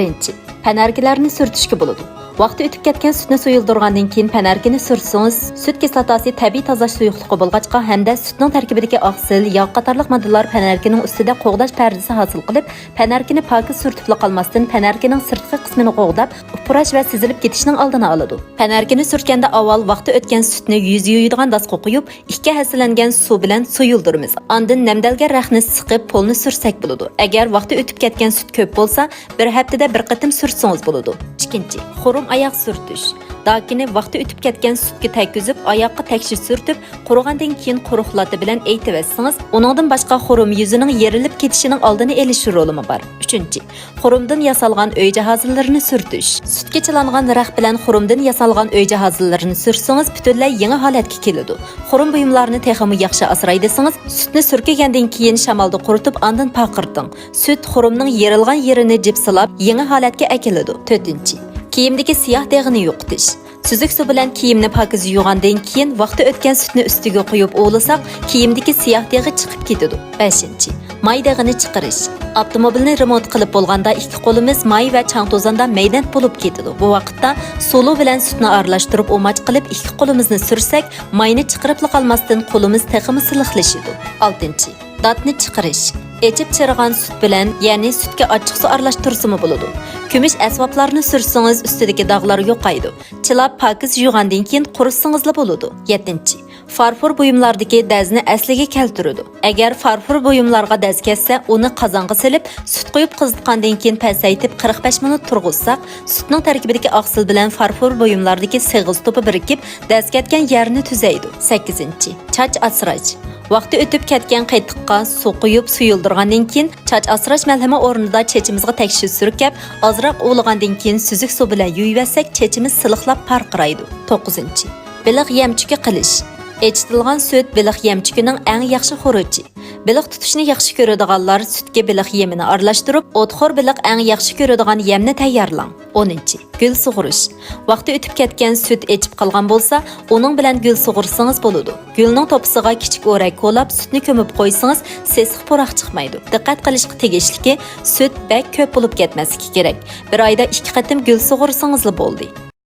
Birinchi, panarkilarni surtishga bo'ladi. Vaqti o'tib ketgan sutni suyuldirgandan keyin panarkini surtsangiz, sut kislotasi tabiiy tozalash suyuqligi bo'lg'achqa hamda sutning tarkibidagi oqsil, yog' qatorliq moddalar panarkining ustida qo'g'dash pardasi hosil qilib, panarkini pokiz surtibli qolmasdan panarkining sirtqi qismini qo'g'dab, upurash va sizilib ketishning oldini oladi. Panarkini surtganda avval vaqti o'tgan sutni yuz yuyadigan dasga qo'yib, ikki hasillangan suv bilan suyuldiramiz. Ondan namdalgan raxni siqib, polni sursak bo'ladi. Agar vaqti o'tib ketgan sut ko'p bo'lsa, bir haftada bir qatim surtsangiz bo'ladi. Ikkinchi, xurum oyoq surtish. Dakini vaqti o'tib ketgan sutga tekkizib, oyoqqa tekshir surtib, qurigandan keyin quruqlati bilan eytib etsangiz, uningdan boshqa xurum yuzining yerilib ketishining oldini olish rolimi bor. Uchinchi, xurumdan yasalgan uy jihozlarini surtish. Sutga chilangan rax bilan xurumdan yasalgan uy jihozlarini sursangiz, butunlay yangi holatga keladi. Xurum buyumlarini texmi yaxshi asraydisangiz, sutni surkagandan keyin shamolda quritib, ondan paqirting. Sut xurumning yerilgan yerini jipsilab, yangi holatga keladi. To'rtinchi, kiyimdagi siyoh deg'ini yo'qotish. Suzuq suv bilan kiyimni pokiz yuvgandan keyin vaqti o'tgan sutni ustiga qo'yib o'g'lasak, kiyimdagi siyoh deg'i chiqib ketadi. 5. May deg'ini chiqarish. Avtomobilni remont qilib bo'lganda ikki qo'limiz may va chang to'zonda maydon bo'lib ketadi. Bu vaqtda sulu bilan sutni aralashtirib o'mach qilib ikki qo'limizni sursak, mayni chiqarib qolmasdan qo'limiz texmi silliqlashadi. 6. Datni chiqarish. Echib chirigan sut bilan, ya'ni sutga ochiq suv aralashtirsimi bo'ladi. Kumush asboblarni sursangiz ustidagi dog'lar yo'qaydi. Chilab pokiz yuvgandan keyin quritsangiz bo'ladi. 7. Farfor buyumlardagi dazni asliga keltiradi. Agar farfor buyumlarga daz ketsa, uni qozonga silib, sut qo'yib qizitgandan keyin pasaytib 45 minut turg'izsak, sutning tarkibidagi oqsil bilan farfor buyumlardagi sig'iz to'pi birikib, daz ketgan yerni tuzaydi. 8. Chach asrash. Vaqti o'tib ketgan qaytiqqa suv quyib suyuldirgandan keyin chach asrash malhami o'rnida chechimizga tekshir surkab, ozroq o'lgandan keyin suzuq suv bilan yuvib chechimiz siliqlab parqiraydi. 9. Biliq yemchuki qilish. Echitilgan sut biliq yemchukining eng yaxshi xuruji. Biliq tutishni yaxshi ko'radiganlar sutga biliq yemini aralashtirib, o'txo'r biliq eng yaxshi ko'radigan yemni tayyorlang. 10. Gul sug'urish. Vaqti o'tib ketgan sut echib qolgan bo'lsa, uning bilan gul sug'ursangiz bo'ladi. Gulning to'pisiga kichik o'rak qo'lab, sutni ko'mib qo'ysangiz, sesiq poroq chiqmaydi. Diqqat qilishga tegishliki, sut bak ko'p bo'lib ketmasligi kerak. Bir oyda 2 qatim gul sug'ursangiz bo'ldi.